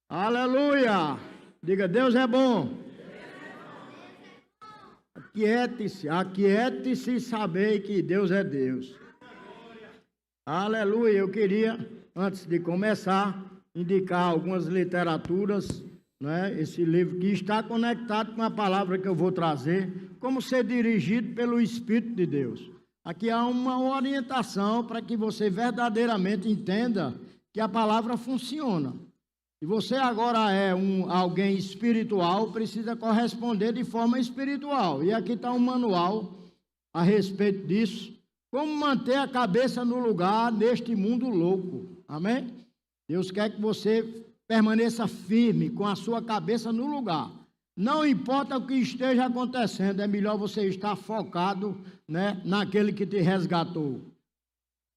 Aleluia! Diga, Deus é bom. Aquiete-se e sabei que Deus é Deus. Aleluia! Eu queria, antes de começar, indicar algumas literaturas, né? Esse livro que está conectado com a palavra que eu vou trazer, como ser dirigido pelo Espírito de Deus. Aqui há uma orientação para que você verdadeiramente entenda que a palavra funciona. Se você agora é alguém espiritual, precisa corresponder de forma espiritual. E aqui está um manual a respeito disso. Como manter a cabeça no lugar neste mundo louco. Amém? Deus quer que você permaneça firme com a sua cabeça no lugar. Não importa o que esteja acontecendo, é melhor você estar focado, né, naquele que te resgatou.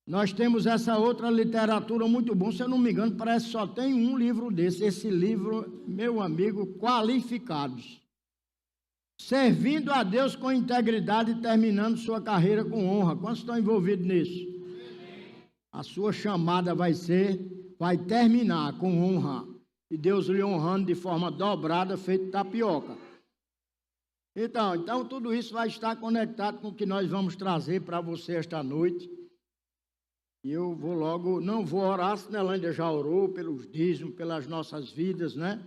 Nós temos essa outra literatura muito boa, se eu não me engano, parece que só tem um livro desse. Esse livro, meu amigo, Qualificados. Servindo a Deus com integridade e terminando sua carreira com honra. Quantos estão envolvidos nisso? A sua chamada vai terminar com honra. E Deus lhe honrando de forma dobrada, feito tapioca. Então tudo isso vai estar conectado com o que nós vamos trazer para você esta noite. E eu vou logo, não vou orar, a Sinelândia já orou pelos dízimos, pelas nossas vidas, né?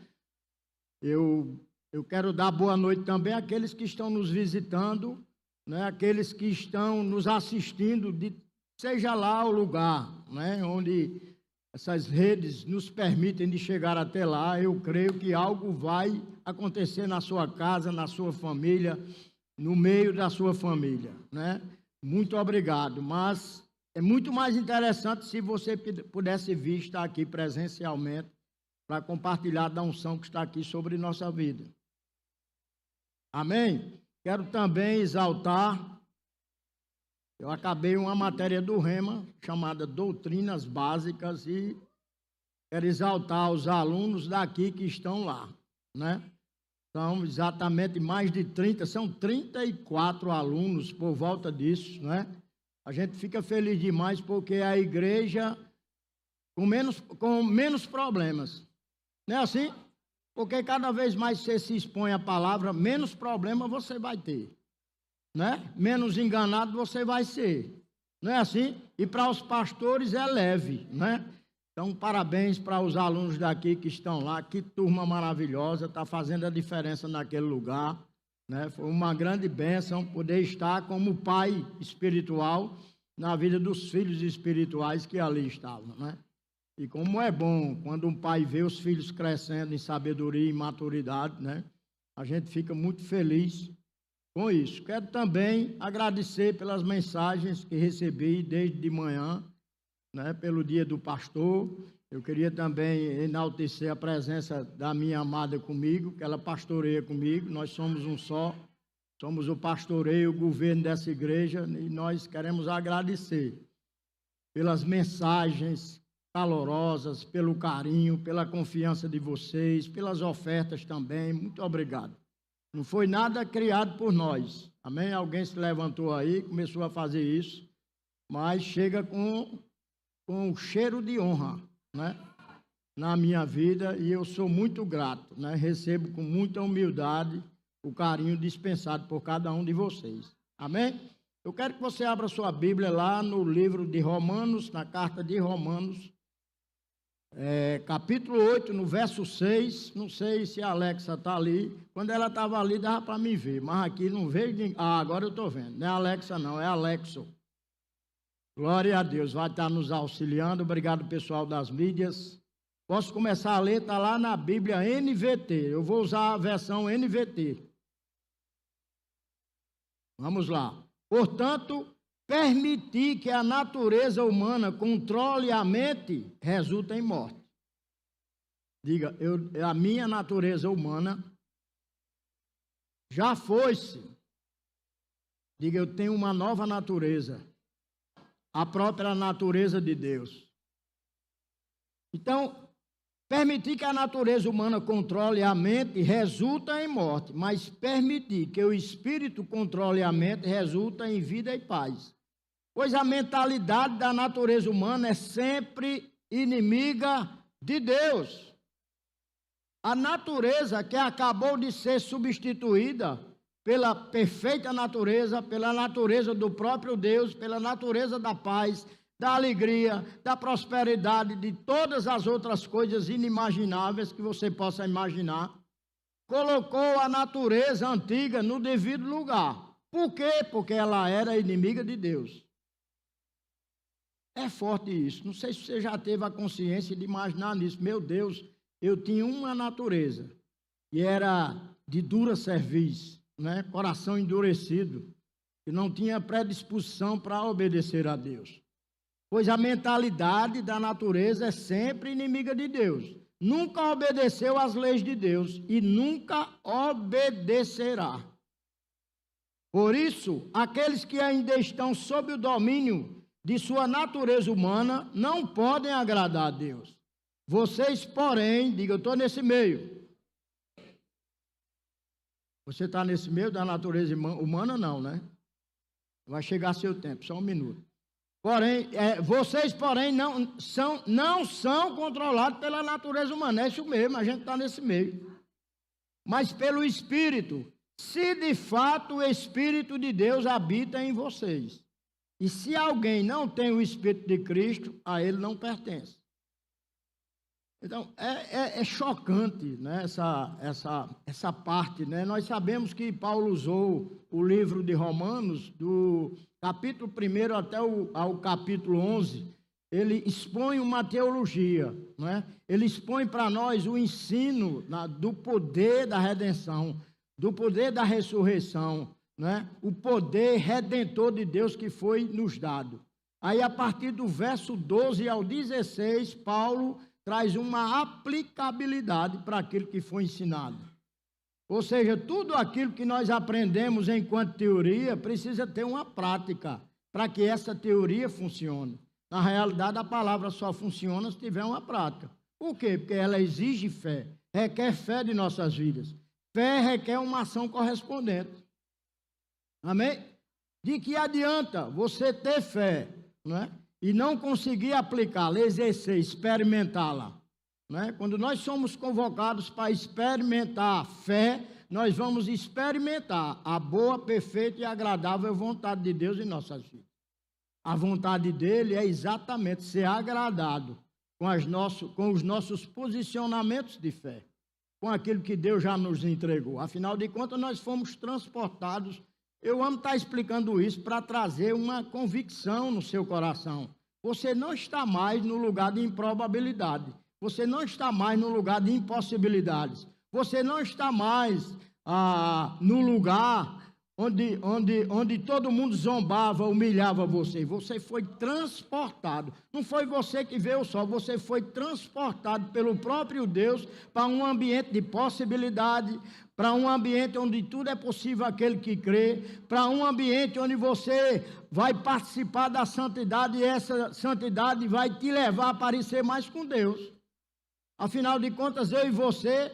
Eu quero dar boa noite também àqueles que estão nos visitando, né? Aqueles que estão nos assistindo, seja lá o lugar, né? Onde essas redes nos permitem de chegar até lá. Eu creio que algo vai acontecer na sua casa, na sua família, no meio da sua família, né? Muito obrigado, mas é muito mais interessante se você pudesse vir estar aqui presencialmente para compartilhar da unção que está aqui sobre nossa vida. Amém? Quero também exaltar. Eu acabei uma matéria do Rema, chamada Doutrinas Básicas, e quero exaltar os alunos daqui que estão lá, né? São exatamente mais de 30, são 34 alunos por volta disso, né? A gente fica feliz demais porque a igreja com menos problemas, não é assim? Porque cada vez mais você se expõe à palavra, menos problema você vai ter. Né? Menos enganado você vai ser, não é assim? E para os pastores é leve, né? Então, parabéns para os alunos daqui que estão lá, que turma maravilhosa, está fazendo a diferença naquele lugar, né? Foi uma grande bênção poder estar como pai espiritual na vida dos filhos espirituais que ali estavam, né? E como é bom quando um pai vê os filhos crescendo em sabedoria e maturidade, né? A gente fica muito feliz com isso. Quero também agradecer pelas mensagens que recebi desde de manhã, né, pelo dia do pastor. Eu queria também enaltecer a presença da minha amada comigo, que ela pastoreia comigo. Nós somos um só, somos o pastoreio, o governo dessa igreja, e nós queremos agradecer pelas mensagens calorosas, pelo carinho, pela confiança de vocês, pelas ofertas também. Muito obrigado. Não foi nada criado por nós, amém? Alguém se levantou aí, começou a fazer isso, mas chega com o cheiro de honra, né? Na minha vida, e eu sou muito grato, né? Recebo com muita humildade o carinho dispensado por cada um de vocês, amém? Eu quero que você abra sua Bíblia lá no livro de Romanos, na carta de Romanos, capítulo 8, no verso 6, não sei se a Alexa está ali. Quando ela estava ali, dava para me ver, mas aqui não vejo ninguém. Agora eu estou vendo. Não é Alexa não, é Alexo. Glória a Deus, vai estar nos auxiliando. Obrigado, pessoal das mídias. Posso começar a ler, está lá na Bíblia NVT. Eu vou usar a versão NVT. Vamos lá. Portanto, permitir que a natureza humana controle a mente resulta em morte. Diga, a minha natureza humana já foi-se. Diga, eu tenho uma nova natureza. A própria natureza de Deus. Então, permitir que a natureza humana controle a mente resulta em morte, mas permitir que o espírito controle a mente resulta em vida e paz. Pois a mentalidade da natureza humana é sempre inimiga de Deus. A natureza que acabou de ser substituída pela perfeita natureza, pela natureza do próprio Deus, pela natureza da paz, da alegria, da prosperidade, de todas as outras coisas inimagináveis que você possa imaginar, colocou a natureza antiga no devido lugar. Por quê? Porque ela era inimiga de Deus. É forte isso. Não sei se você já teve a consciência de imaginar nisso. Meu Deus, eu tinha uma natureza e era de dura cerviz, né? Coração endurecido, que não tinha predisposição para obedecer a Deus. Pois a mentalidade da natureza é sempre inimiga de Deus. Nunca obedeceu às leis de Deus e nunca obedecerá. Por isso, aqueles que ainda estão sob o domínio de sua natureza humana não podem agradar a Deus. Vocês, porém, diga, eu estou nesse meio. Você está nesse meio da natureza humana? Não, né? Vai chegar seu tempo, só um minuto. Porém, vocês, porém, não são controlados pela natureza humana. É isso mesmo, a gente está nesse meio. Mas pelo Espírito, se de fato o Espírito de Deus habita em vocês. E se alguém não tem o Espírito de Cristo, a ele não pertence. Então, é chocante, né, essa parte, né? Nós sabemos que Paulo usou o livro de Romanos, do capítulo 1 até ao capítulo 11, ele expõe uma teologia, né? Ele expõe para nós o ensino do poder da redenção, do poder da ressurreição, né? O poder redentor de Deus que foi nos dado. Aí, a partir do verso 12 ao 16, Paulo traz uma aplicabilidade para aquilo que foi ensinado. Ou seja, tudo aquilo que nós aprendemos enquanto teoria precisa ter uma prática para que essa teoria funcione. Na realidade, a palavra só funciona se tiver uma prática. Por quê? Porque ela exige fé, requer fé de nossas vidas. Fé requer uma ação correspondente. Amém? De que adianta você ter fé, não é? E não conseguir aplicá-la, exercer, experimentá-la. Né? Quando nós somos convocados para experimentar a fé, nós vamos experimentar a boa, perfeita e agradável vontade de Deus em nossas vidas. A vontade dele é exatamente ser agradado com os nossos posicionamentos de fé, com aquilo que Deus já nos entregou. Afinal de contas, nós fomos transportados. Eu amo estar explicando isso para trazer uma convicção no seu coração. Você não está mais no lugar de improbabilidade. Você não está mais no lugar de impossibilidades. Você não está mais no lugar onde todo mundo zombava, humilhava você. Você foi transportado. Não foi você que veio só, você foi transportado pelo próprio Deus para um ambiente de possibilidade, para um ambiente onde tudo é possível aquele que crê, para um ambiente onde você vai participar da santidade e essa santidade vai te levar a parecer mais com Deus. Afinal de contas, eu e você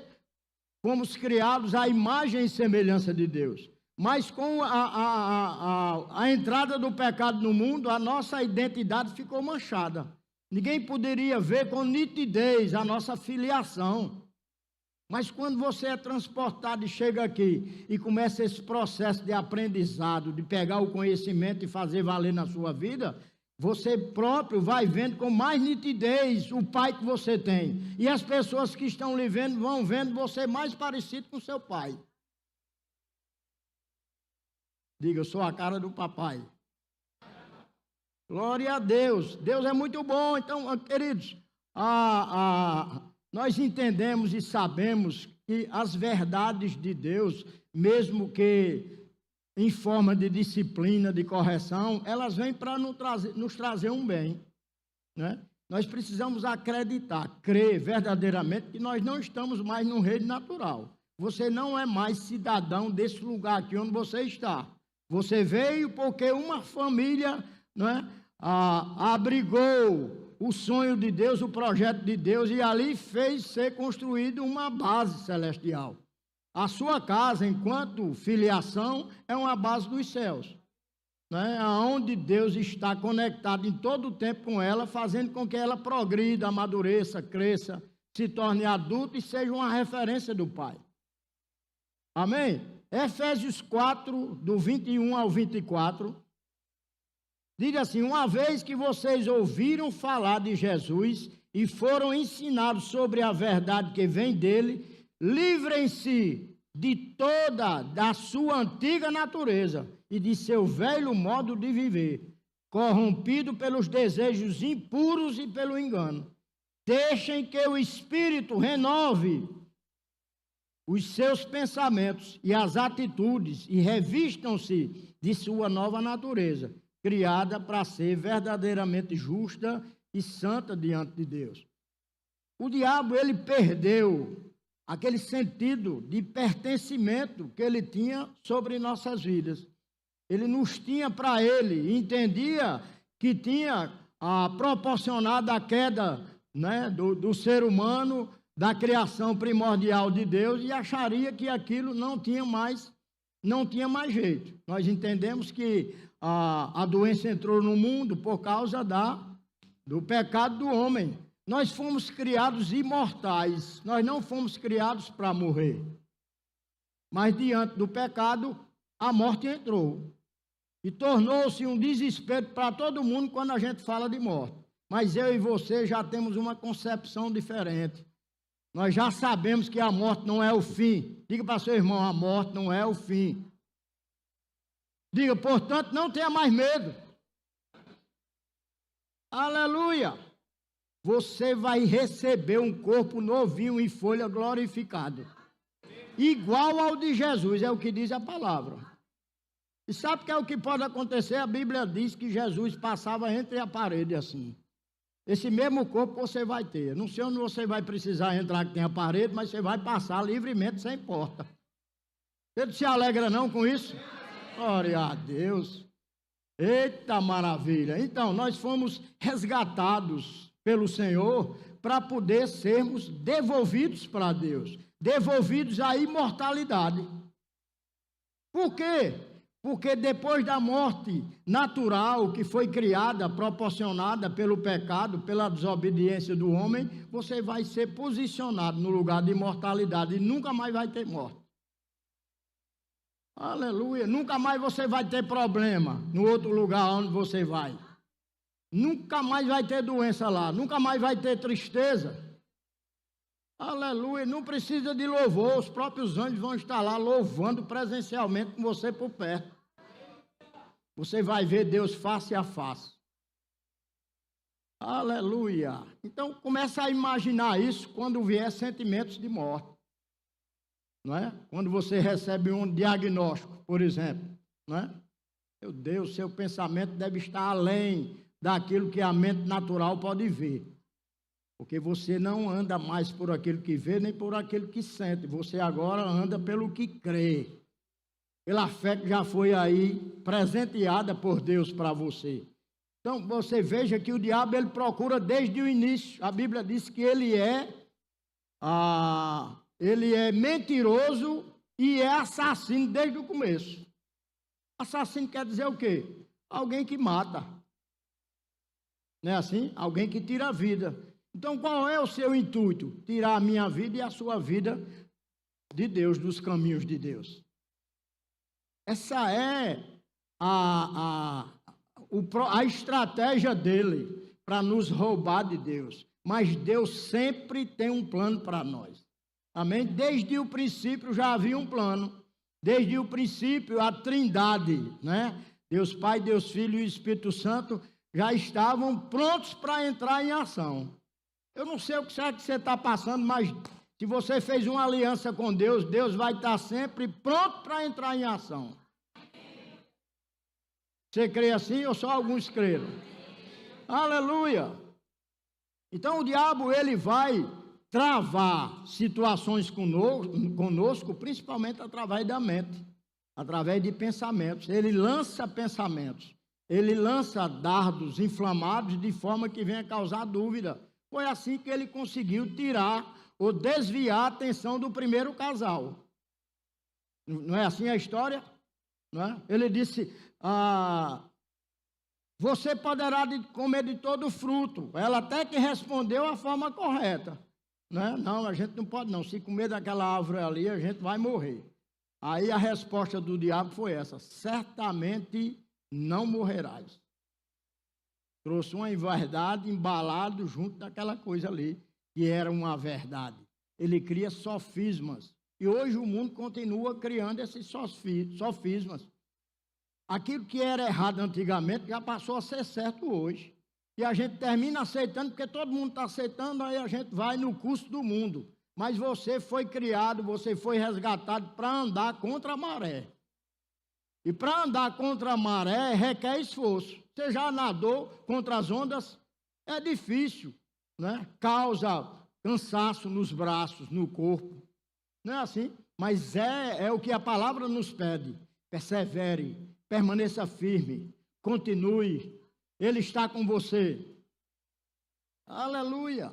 fomos criados à imagem e semelhança de Deus. Mas com a entrada do pecado no mundo, a nossa identidade ficou manchada. Ninguém poderia ver com nitidez a nossa filiação. Mas quando você é transportado e chega aqui e começa esse processo de aprendizado, de pegar o conhecimento e fazer valer na sua vida, você próprio vai vendo com mais nitidez o pai que você tem. E as pessoas que estão lhe vendo vão vendo você mais parecido com seu pai. Diga, eu sou a cara do papai. Glória a Deus. Deus é muito bom. Então, queridos, nós entendemos e sabemos que as verdades de Deus, mesmo que em forma de disciplina, de correção, elas vêm para nos trazer um bem, né? Nós precisamos acreditar, crer verdadeiramente que nós não estamos mais no reino natural. Você não é mais cidadão desse lugar aqui onde você está. Você veio porque uma família, né, abrigou o sonho de Deus, o projeto de Deus, e ali fez ser construída uma base celestial. A sua casa, enquanto filiação, é uma base dos céus, né, onde Deus está conectado em todo o tempo com ela, fazendo com que ela progrida, amadureça, cresça, se torne adulto e seja uma referência do Pai. Amém? Efésios 4, do 21 ao 24, diz assim: uma vez que vocês ouviram falar de Jesus e foram ensinados sobre a verdade que vem dele, livrem-se de toda da sua antiga natureza e de seu velho modo de viver, corrompido pelos desejos impuros e pelo engano. Deixem que o Espírito renove os seus pensamentos e as atitudes e revistam-se de sua nova natureza, criada para ser verdadeiramente justa e santa diante de Deus. O diabo, ele perdeu aquele sentido de pertencimento que ele tinha sobre nossas vidas. Ele nos tinha para ele, entendia que tinha proporcionado a queda, né, do ser humano, da criação primordial de Deus, e acharia que aquilo não tinha mais jeito. Nós entendemos que a doença entrou no mundo por causa do pecado do homem. Nós fomos criados imortais, nós não fomos criados para morrer. Mas diante do pecado, a morte entrou. E tornou-se um desespero para todo mundo quando a gente fala de morte. Mas eu e você já temos uma concepção diferente. Nós já sabemos que a morte não é o fim. Diga para seu irmão: a morte não é o fim. Diga, portanto, não tenha mais medo. Aleluia! Você vai receber um corpo novinho em folha glorificado, igual ao de Jesus, é o que diz a palavra. E sabe que é o que pode acontecer? A Bíblia diz que Jesus passava entre a parede assim. Esse mesmo corpo você vai ter. Não sei onde você vai precisar entrar que tem a parede, mas você vai passar livremente sem porta. Você não se alegra não com isso? Glória a Deus. Eita maravilha. Então, nós fomos resgatados pelo Senhor para poder sermos devolvidos para Deus. Devolvidos à imortalidade. Por quê? Porque depois da morte natural que foi criada, proporcionada pelo pecado, pela desobediência do homem, você vai ser posicionado no lugar de imortalidade e nunca mais vai ter morte. Aleluia! Nunca mais você vai ter problema no outro lugar onde você vai. Nunca mais vai ter doença lá, nunca mais vai ter tristeza. Aleluia! Não precisa de louvor, os próprios anjos vão estar lá louvando presencialmente com você por perto. Você vai ver Deus face a face. Aleluia! Então, começa a imaginar isso quando vier sentimentos de morte. Não é? Quando você recebe um diagnóstico, por exemplo. Não é? Meu Deus, seu pensamento deve estar além daquilo que a mente natural pode ver. Porque você não anda mais por aquilo que vê, nem por aquilo que sente. Você agora anda pelo que crê. Pela fé que já foi aí presenteada por Deus para você. Então, você veja que o diabo, ele procura desde o início. A Bíblia diz que ele é mentiroso e é assassino desde o começo. Assassino quer dizer o quê? Alguém que mata. Não é assim? Alguém que tira a vida. Então, qual é o seu intuito? Tirar a minha vida e a sua vida de Deus, dos caminhos de Deus. Essa é a estratégia dele para nos roubar de Deus. Mas Deus sempre tem um plano para nós. Amém? Desde o princípio já havia um plano. Desde o princípio, a Trindade, né? Deus Pai, Deus Filho e Espírito Santo já estavam prontos para entrar em ação. Eu não sei o que será que você está passando, mas se você fez uma aliança com Deus, Deus vai estar sempre pronto para entrar em ação. Você crê assim ou só alguns creram? Aleluia! Então o diabo, ele vai travar situações conosco, principalmente através da mente, através de pensamentos. Ele lança pensamentos, ele lança dardos inflamados de forma que venha causar dúvida. Foi assim que ele conseguiu tirar ou desviar a atenção do primeiro casal. Não é assim a história? Não é? Ele disse: você poderá comer de todo fruto. Ela até que respondeu a forma correta. né? Não, a gente não pode não. Se comer daquela árvore ali, a gente vai morrer. Aí a resposta do diabo foi essa: certamente não morrerás. Trouxe uma verdade embalado junto daquela coisa ali, que era uma verdade. Ele cria sofismas. E hoje o mundo continua criando esses sofismas. Aquilo que era errado antigamente já passou a ser certo hoje. E a gente termina aceitando, porque todo mundo está aceitando, aí a gente vai no curso do mundo. Mas você foi criado, você foi resgatado para andar contra a maré. E para andar contra a maré requer esforço. Você já nadou contra as ondas? É difícil, né? Causa cansaço nos braços, no corpo. Não é assim? Mas é o que a palavra nos pede. Persevere, permaneça firme, continue. Ele está com você. Aleluia.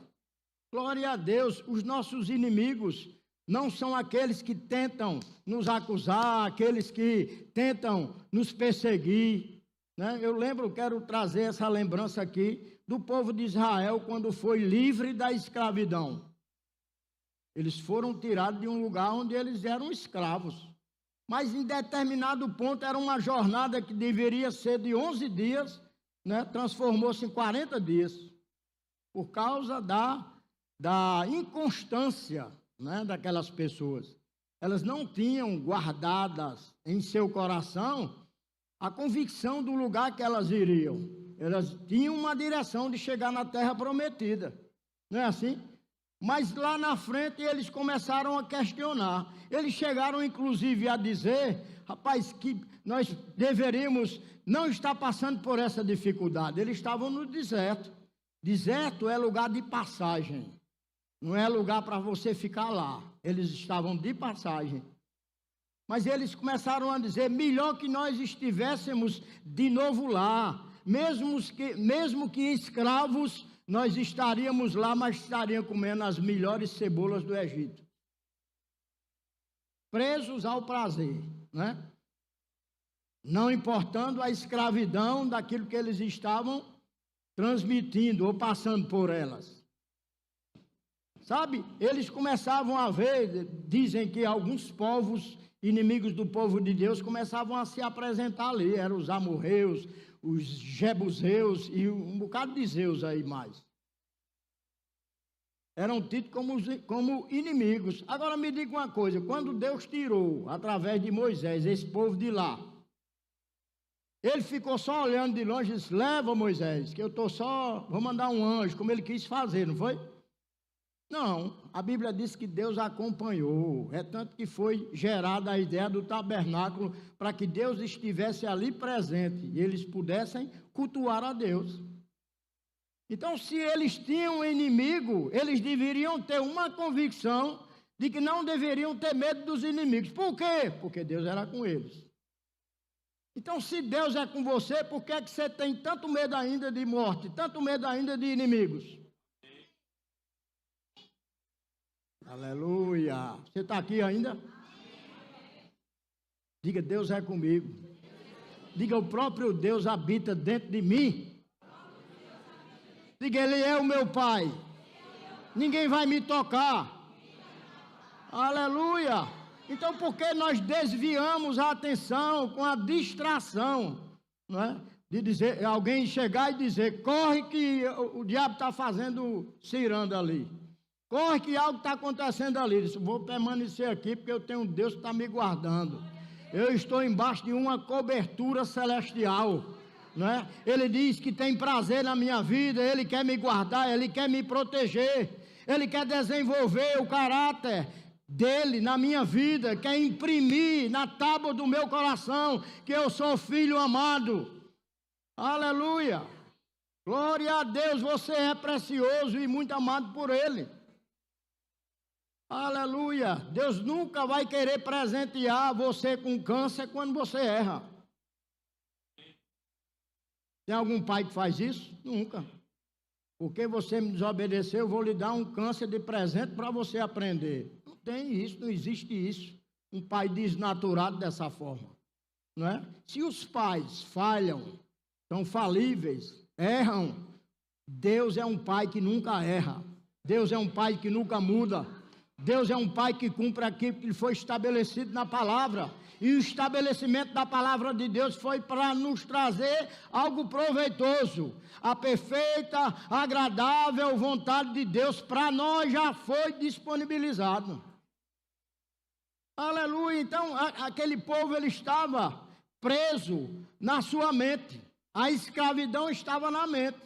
Glória a Deus. Os nossos inimigos não são aqueles que tentam nos acusar, aqueles que tentam nos perseguir, né? Eu quero trazer essa lembrança aqui do povo de Israel quando foi livre da escravidão. Eles foram tirados de um lugar onde eles eram escravos. Mas em determinado ponto era uma jornada que deveria ser de 11 dias, né? Transformou-se em 40 dias, por causa da inconstância, né, daquelas pessoas. Elas não tinham guardadas em seu coração a convicção do lugar que elas iriam. Elas tinham uma direção de chegar na terra prometida. Não é assim? Mas lá na frente eles começaram a questionar. Eles chegaram inclusive a dizer, rapaz, que nós deveríamos não estar passando por essa dificuldade. Eles estavam no deserto. Deserto é lugar de passagem. Não é lugar para você ficar lá. Eles estavam de passagem. Mas eles começaram a dizer, melhor que nós estivéssemos de novo lá. Mesmo que escravos, nós estaríamos lá, mas estaríamos comendo as melhores cebolas do Egito. Presos ao prazer, né? Não importando a escravidão daquilo que eles estavam transmitindo ou passando por elas. Sabe, eles começavam a ver, dizem que alguns povos inimigos do povo de Deus começavam a se apresentar ali, eram os amorreus, os jebuseus e um bocado de zeus aí mais. Eram tidos como inimigos. Agora me diga uma coisa, quando Deus tirou, através de Moisés, esse povo de lá, ele ficou só olhando de longe e disse, leva Moisés, que eu vou mandar um anjo, como ele quis fazer, não foi? Não, a Bíblia diz que Deus acompanhou, é tanto que foi gerada a ideia do tabernáculo para que Deus estivesse ali presente e eles pudessem cultuar a Deus. Então, se eles tinham um inimigo, eles deveriam ter uma convicção de que não deveriam ter medo dos inimigos. Por quê? Porque Deus era com eles. Então, se Deus é com você, por que é que você tem tanto medo ainda de morte, tanto medo ainda de inimigos? Aleluia. Você está aqui ainda? Diga, Deus é comigo. Diga, o próprio Deus habita dentro de mim. Diga, Ele é o meu Pai. Ninguém vai me tocar. Aleluia. Então, por que nós desviamos a atenção com a distração, não é? De dizer, alguém chegar e dizer, corre que o diabo está fazendo ciranda ali. Corre que algo está acontecendo ali. Disse, vou permanecer aqui porque eu tenho um Deus que está me guardando. Eu estou embaixo de uma cobertura celestial, né? Ele diz que tem prazer na minha vida, Ele quer me guardar, Ele quer me proteger, Ele quer desenvolver o caráter dele na minha vida, quer imprimir na tábua do meu coração que eu sou filho amado. Aleluia! Glória a Deus, você é precioso e muito amado por Ele. Aleluia! Deus nunca vai querer presentear você com câncer quando você erra. Tem algum pai que faz isso? Nunca. Porque você me desobedeceu, eu vou lhe dar um câncer de presente para você aprender. Não tem isso, não existe isso. Um pai desnaturado dessa forma, não é? Se os pais falham, são falíveis, erram, Deus é um pai que nunca erra. Deus é um Pai que nunca muda. Deus é um Pai que cumpre aquilo que foi estabelecido na palavra. E o estabelecimento da palavra de Deus foi para nos trazer algo proveitoso. A perfeita, agradável vontade de Deus para nós já foi disponibilizado. Aleluia. Então, aquele povo, ele estava preso na sua mente. A escravidão estava na mente.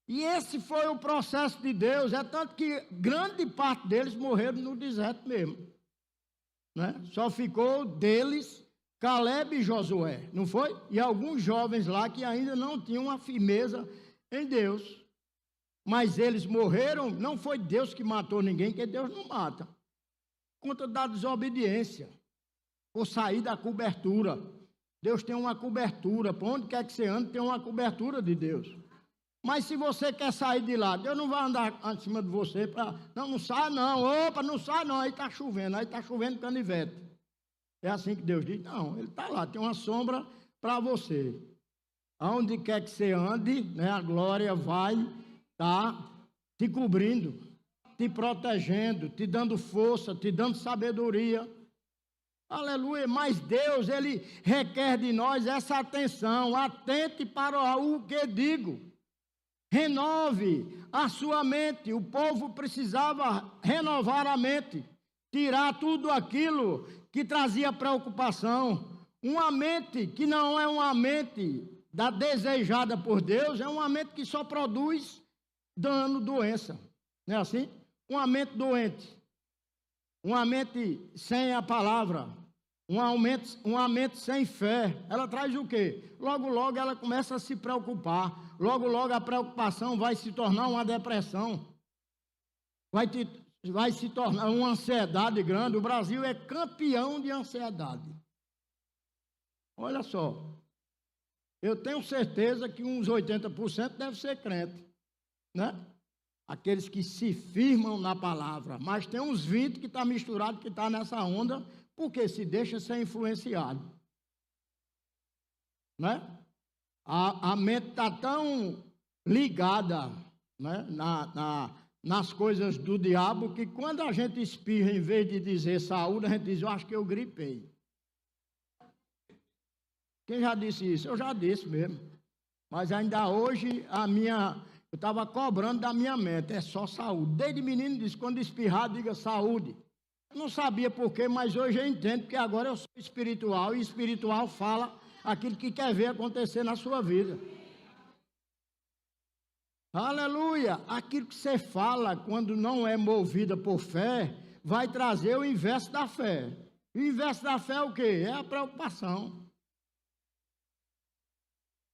E esse foi o processo de Deus. É tanto que grande parte deles morreram no deserto mesmo. Né? Só ficou deles Caleb e Josué, não foi? E alguns jovens lá que ainda não tinham uma firmeza em Deus. Mas eles morreram, não foi Deus que matou ninguém, porque Deus não mata. Por conta da desobediência, por sair da cobertura. Deus tem uma cobertura, por onde quer que você ande, tem uma cobertura de Deus. Mas se você quer sair de lá, Deus não vai andar em cima de você para... Não sai não, opa, não sai não, aí está chovendo canivete. É assim que Deus diz? Não, Ele está lá, tem uma sombra para você. Aonde quer que você ande, né, a glória vai estar te cobrindo, te protegendo, te dando força, te dando sabedoria. Aleluia, mas Deus, Ele requer de nós essa atenção, atente para o que digo. Renove a sua mente. O povo precisava renovar a mente, tirar tudo aquilo que trazia preocupação. Uma mente que não é uma mente desejada por Deus, é uma mente que só produz dano, doença. Não é assim? Uma mente doente, uma mente sem a palavra, uma mente sem fé, ela traz o quê? Logo, logo ela começa a se preocupar. Logo, logo a preocupação vai se tornar uma depressão. Vai se tornar uma ansiedade grande. O Brasil é campeão de ansiedade. Olha só. Eu tenho certeza que uns 80% deve ser crente, né? Aqueles que se firmam na palavra. Mas tem uns 20% que está misturado, que está nessa onda, porque se deixa ser influenciado. Né? A mente está tão ligada, né, nas coisas do diabo, que quando a gente espirra, em vez de dizer saúde, a gente diz, eu acho que eu gripei. Quem já disse isso? Eu já disse mesmo. Mas ainda hoje, eu estava cobrando da minha mente, é só saúde. Desde menino disse, quando espirrar, diga saúde. Eu não sabia porquê, mas hoje eu entendo, porque agora eu sou espiritual, e espiritual fala aquilo que quer ver acontecer na sua vida. Aleluia! Aquilo que você fala, quando não é movida por fé, vai trazer o inverso da fé. E o inverso da fé é o quê? É a preocupação.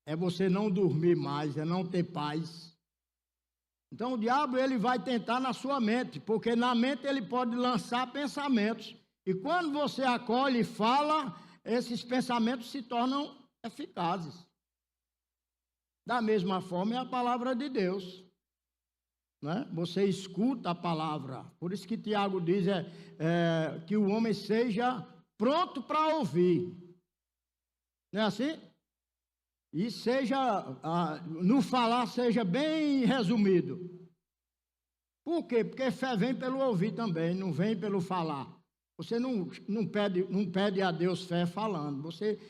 É você não dormir mais, é não ter paz. Então o diabo, ele vai tentar na sua mente, porque na mente ele pode lançar pensamentos. E quando você acolhe e fala, esses pensamentos se tornam eficazes. Da mesma forma é a palavra de Deus. Né? Você escuta a palavra. Por isso que Tiago diz que o homem seja pronto para ouvir. Não é assim? E no falar seja bem resumido. Por quê? Porque fé vem pelo ouvir também, não vem pelo falar. Você não pede a Deus fé falando. Você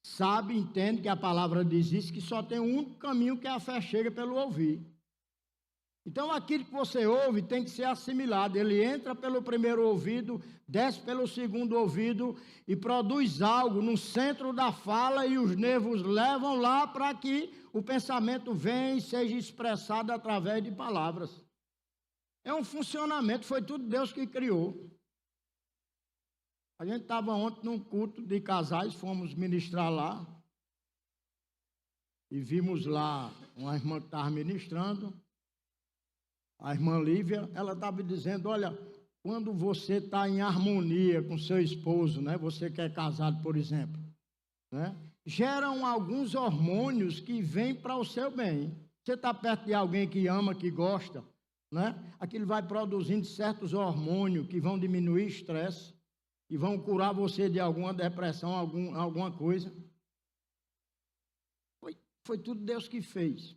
sabe, entende que a palavra diz isso, que só tem um único caminho, que a fé chega pelo ouvir. Então, aquilo que você ouve tem que ser assimilado. Ele entra pelo primeiro ouvido, desce pelo segundo ouvido e produz algo no centro da fala, e os nervos levam lá para que o pensamento venha e seja expressado através de palavras. É um funcionamento, foi tudo Deus que criou. A gente estava ontem num culto de casais, fomos ministrar lá, e vimos lá uma irmã que estava ministrando, a irmã Lívia. Ela estava dizendo, olha, quando você está em harmonia com seu esposo, né, você que é casado, por exemplo, né, geram alguns hormônios que vêm para o seu bem. Você está perto de alguém que ama, que gosta, né, aquilo vai produzindo certos hormônios que vão diminuir o estresse e vão curar você de alguma depressão, alguma coisa. Foi tudo Deus que fez.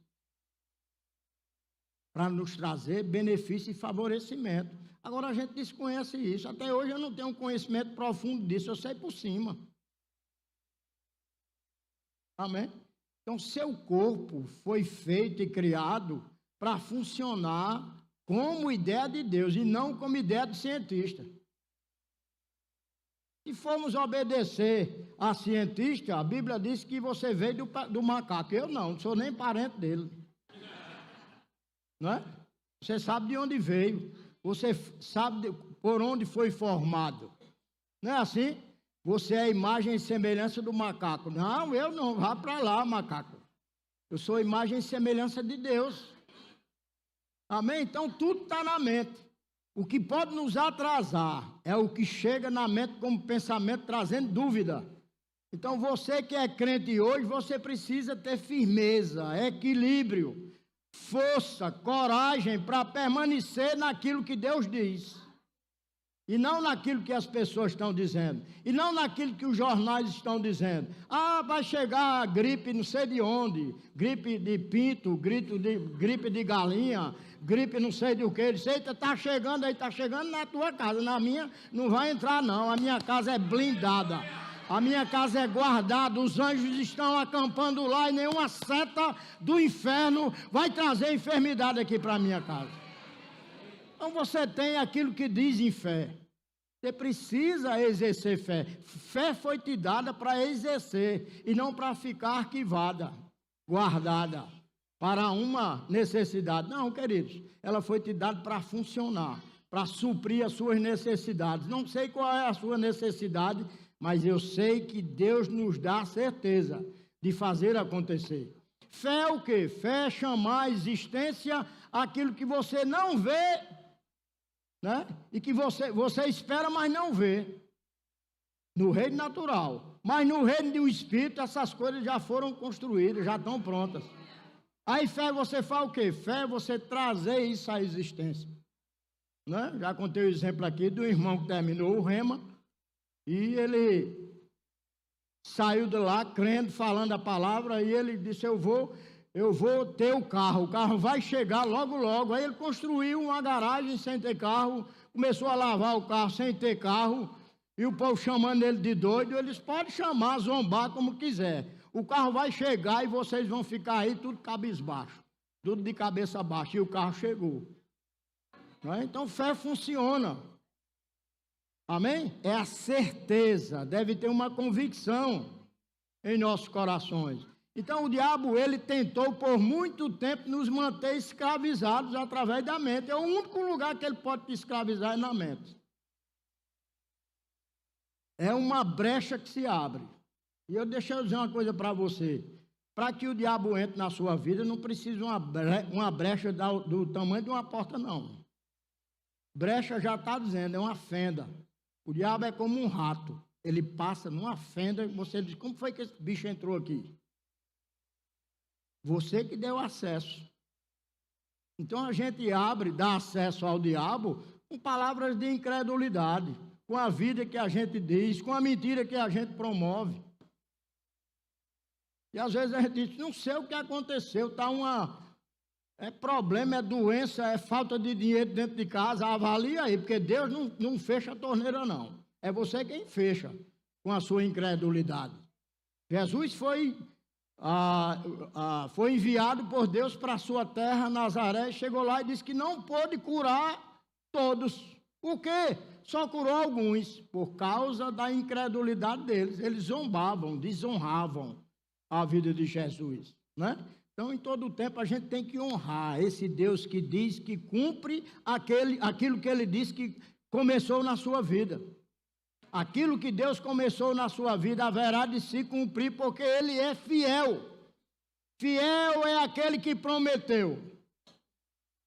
para nos trazer benefício e favorecimento. Agora a gente desconhece isso. Até hoje eu não tenho um conhecimento profundo disso, eu sei por cima. Amém? Então, seu corpo foi feito e criado para funcionar como ideia de Deus e não como ideia de cientista. Se formos obedecer a cientista, a Bíblia diz que você veio do macaco. Eu não sou nem parente dele. Não é? Você sabe de onde veio. Você sabe por onde foi formado. Não é assim? Você é a imagem e semelhança do macaco. Não, eu não. Vá para lá, macaco. Eu sou a imagem e semelhança de Deus. Amém? Então, tudo está na mente. O que pode nos atrasar é o que chega na mente como pensamento, trazendo dúvida. Então, você que é crente hoje, você precisa ter firmeza, equilíbrio, força, coragem para permanecer naquilo que Deus diz. E não naquilo que as pessoas estão dizendo. E não naquilo que os jornais estão dizendo. Ah, vai chegar a gripe não sei de onde. Gripe de pinto, gripe de galinha, gripe não sei de o que. Ele disse, eita, está chegando aí, está chegando na tua casa. Na minha não vai entrar não, a minha casa é blindada. A minha casa é guardada, os anjos estão acampando lá e nenhuma seta do inferno vai trazer enfermidade aqui para a minha casa. Então você tem aquilo que diz em fé. Você precisa exercer fé. Fé foi te dada para exercer e não para ficar arquivada, guardada para uma necessidade. Não, queridos, ela foi te dada para funcionar, para suprir as suas necessidades. Não sei qual é a sua necessidade, mas eu sei que Deus nos dá a certeza de fazer acontecer. Fé é o quê? Fé é chamar a existência aquilo que você não vê, né? E que você espera, mas não vê. No reino natural. Mas no reino do Espírito, essas coisas já foram construídas, já estão prontas. Aí fé você faz o quê? Fé é você trazer isso à existência. Né? Já contei o exemplo aqui do irmão que terminou o rema. E ele saiu de lá crendo, falando a palavra. E ele disse, eu vou ter o carro vai chegar logo, logo. Aí ele construiu uma garagem sem ter carro, começou a lavar o carro sem ter carro, e o povo chamando ele de doido. Eles podem chamar, zombar como quiser. O carro vai chegar e vocês vão ficar aí tudo cabisbaixo, tudo de cabeça baixa. E o carro chegou. Então fé funciona. Amém? É a certeza, deve ter uma convicção em nossos corações. Então o diabo, ele tentou por muito tempo nos manter escravizados através da mente. É o único lugar que ele pode te escravizar é na mente. É uma brecha que se abre. E deixa eu dizer uma coisa para você. Para que o diabo entre na sua vida, não precisa uma brecha do tamanho de uma porta, não. Brecha já está dizendo, é uma fenda. O diabo é como um rato. Ele passa numa fenda e você diz, como foi que esse bicho entrou aqui? Você que deu acesso. Então a gente dá acesso ao diabo com palavras de incredulidade, com a vida que a gente diz, com a mentira que a gente promove. E às vezes a gente diz, não sei o que aconteceu, é problema, é doença, é falta de dinheiro dentro de casa, avalia aí, porque Deus não fecha a torneira não. É você quem fecha com a sua incredulidade. Jesus foi enviado por Deus para a sua terra, Nazaré, chegou lá e disse que não pôde curar todos. Por quê? Só curou alguns, por causa da incredulidade deles. Eles zombavam, desonravam a vida de Jesus, né? Então, em todo o tempo, a gente tem que honrar esse Deus que diz que cumpre aquilo que Ele disse que começou na sua vida. Aquilo que Deus começou na sua vida haverá de se cumprir, porque Ele é fiel. Fiel é aquele que prometeu.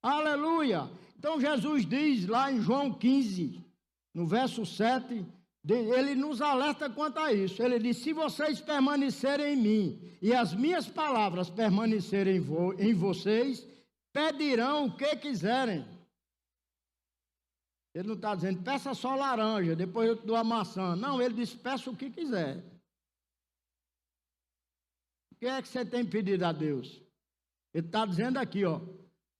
Aleluia! Então, Jesus diz lá em João 15, no verso 7, ele nos alerta quanto a isso. Ele diz, se vocês permanecerem em mim e as minhas palavras permanecerem em vocês, pedirão o que quiserem. Ele não está dizendo, peça só laranja, depois eu te dou a maçã. Não, ele diz, peça o que quiser. O que é que você tem pedido a Deus? Ele está dizendo aqui, ó,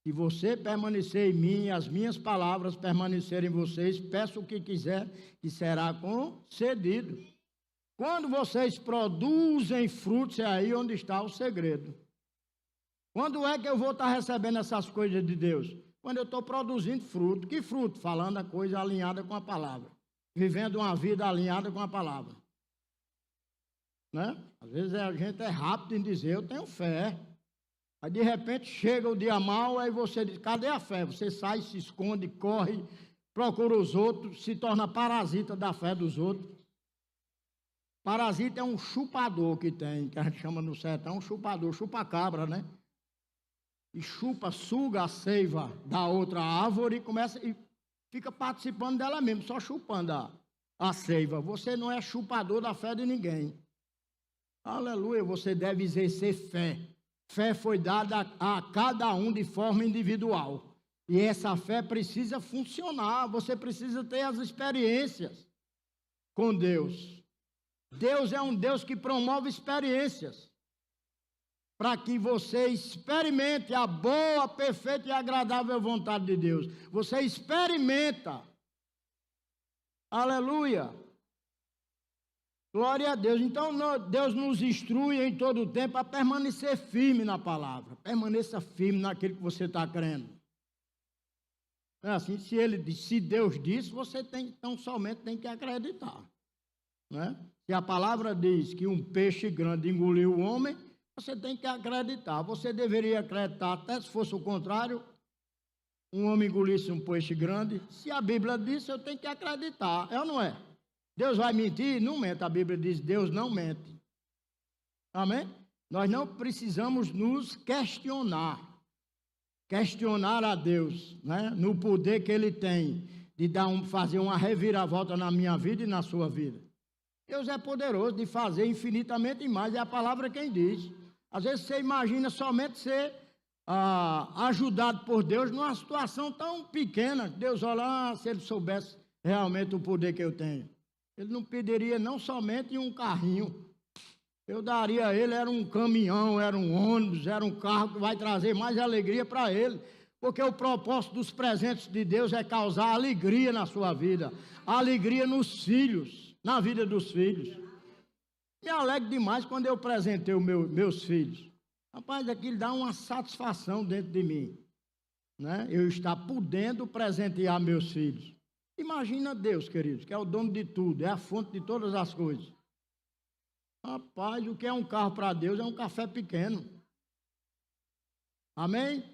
Se você permanecer em mim e as minhas palavras permanecerem em vocês, peço o que quiser, que será concedido. Quando vocês produzem frutos, é aí onde está o segredo. Quando é que eu vou estar recebendo essas coisas de Deus? Quando eu estou produzindo fruto. Que fruto? Falando a coisa alinhada com a palavra. Vivendo uma vida alinhada com a palavra. Né? Às vezes a gente é rápido em dizer, eu tenho fé. Aí de repente chega o dia mau, aí você diz, cadê a fé? Você sai, se esconde, corre, procura os outros, se torna parasita da fé dos outros. Parasita é um chupador que tem, que a gente chama no sertão, um chupador, chupa-cabra, né? E chupa, suga a seiva da outra árvore e começa e fica participando dela mesmo, só chupando a seiva. Você não é chupador da fé de ninguém. Aleluia, você deve exercer fé. Fé foi dada a cada um de forma individual. E essa fé precisa funcionar, você precisa ter as experiências com Deus. Deus é um Deus que promove experiências. Para que você experimente a boa, perfeita e agradável vontade de Deus. Você experimenta. Aleluia. Glória a Deus. Então, Deus nos instrui em todo o tempo a permanecer firme na palavra. Permaneça firme naquilo que você está crendo. É assim, se Deus disse, você então somente tem que acreditar. Né? Se a palavra diz que um peixe grande engoliu o homem, você tem que acreditar. Você deveria acreditar, até se fosse o contrário, um homem engolisse um peixe grande. Se a Bíblia disse, eu tenho que acreditar. É ou não é? Deus vai mentir? Não mente. A Bíblia diz, Deus não mente. Amém? Nós não precisamos nos questionar. Questionar a Deus, né? No poder que Ele tem de fazer uma reviravolta na minha vida e na sua vida. Deus é poderoso de fazer infinitamente mais. É a palavra quem diz. Às vezes você imagina somente ser ajudado por Deus numa situação tão pequena. Deus olha, se Ele soubesse realmente o poder que eu tenho. Ele não pediria não somente um carrinho. Eu daria a ele, era um caminhão, era um ônibus, era um carro que vai trazer mais alegria para ele. Porque o propósito dos presentes de Deus é causar alegria na sua vida. Alegria nos filhos, na vida dos filhos. Me alegro demais quando eu presentei meus filhos. Rapaz, aquilo dá uma satisfação dentro de mim. Né? Eu estar podendo presentear meus filhos. Imagina Deus, queridos, que é o dono de tudo, é a fonte de todas as coisas. Rapaz, o que é um carro para Deus é um café pequeno. Amém?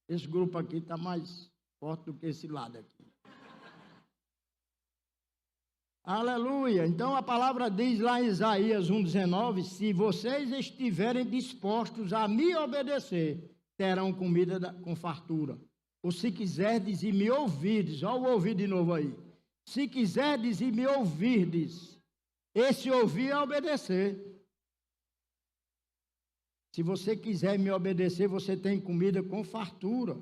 Esse grupo aqui está mais forte do que esse lado aqui. Aleluia. Então a palavra diz lá em Isaías 1,19, se vocês estiverem dispostos a me obedecer, terão comida com fartura. Ou se quiserdes e me ouvirdes, olha o ouvir de novo aí. Se quiserdes e me ouvirdes, esse ouvir é obedecer. Se você quiser me obedecer, você tem comida com fartura.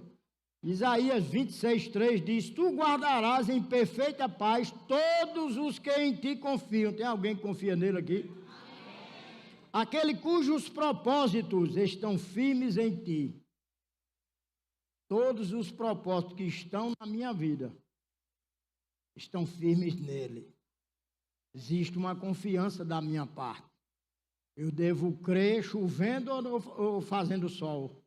Isaías 26,3 diz, tu guardarás em perfeita paz todos os que em ti confiam. Tem alguém que confia nele aqui? Amém. Aquele cujos propósitos estão firmes em ti. Todos os propósitos que estão na minha vida estão firmes nele. Existe uma confiança da minha parte. Eu devo crer chovendo ou fazendo sol.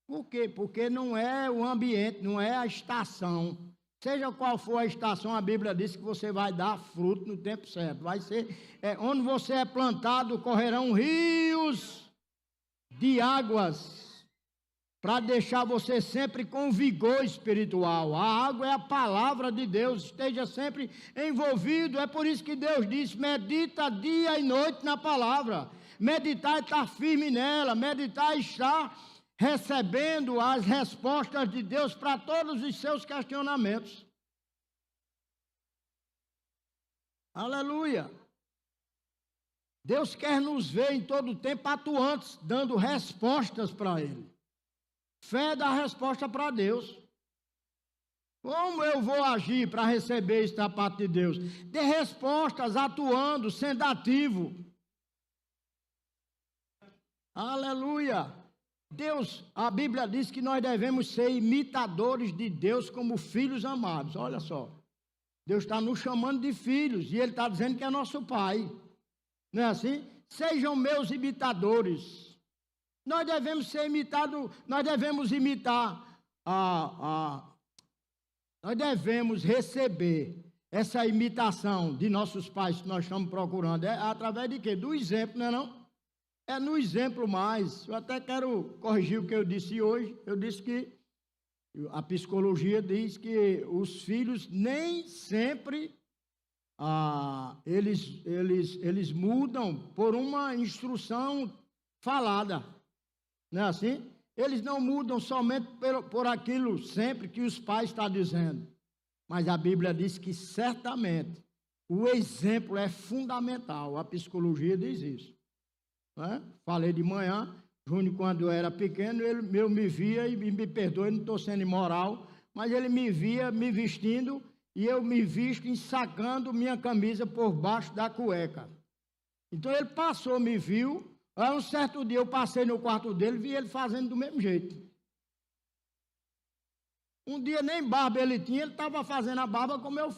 Por quê? Porque não é o ambiente, não é a estação. Seja qual for a estação, a Bíblia diz que você vai dar fruto no tempo certo. Vai ser, onde você é plantado, correrão rios de águas para deixar você sempre com vigor espiritual. A água é a palavra de Deus, esteja sempre envolvido. É por isso que Deus diz, medita dia e noite na palavra. Meditar é estar firme nela, meditar é estar recebendo as respostas de Deus para todos os seus questionamentos. Aleluia! Deus quer nos ver em todo o tempo atuantes, dando respostas para Ele. Fé dá resposta para Deus. Como eu vou agir para receber isso da parte de Deus? Dê respostas, atuando, sendo ativo. Aleluia! Deus, a Bíblia diz que nós devemos ser imitadores de Deus como filhos amados. Olha só, Deus está nos chamando de filhos e Ele está dizendo que é nosso Pai. Não é assim? Sejam meus imitadores. Nós devemos ser imitados, nós devemos imitar, nós devemos receber essa imitação de nossos pais que nós estamos procurando. É através de quê? Do exemplo, não é não? É no exemplo mais. Eu até quero corrigir o que eu disse hoje. Eu disse que a psicologia diz que os filhos nem sempre eles mudam por uma instrução falada. Não é assim? Eles não mudam somente por aquilo sempre que os pais estão dizendo. Mas a Bíblia diz que certamente o exemplo é fundamental. A psicologia diz isso. Falei de manhã, Júnior, quando eu era pequeno, ele me via, e me perdoe, não estou sendo imoral, mas ele me via me vestindo e eu me visto ensacando minha camisa por baixo da cueca. Então ele passou, me viu, aí um certo dia eu passei no quarto dele e vi ele fazendo do mesmo jeito. Um dia nem barba ele tinha, ele estava fazendo a barba como eu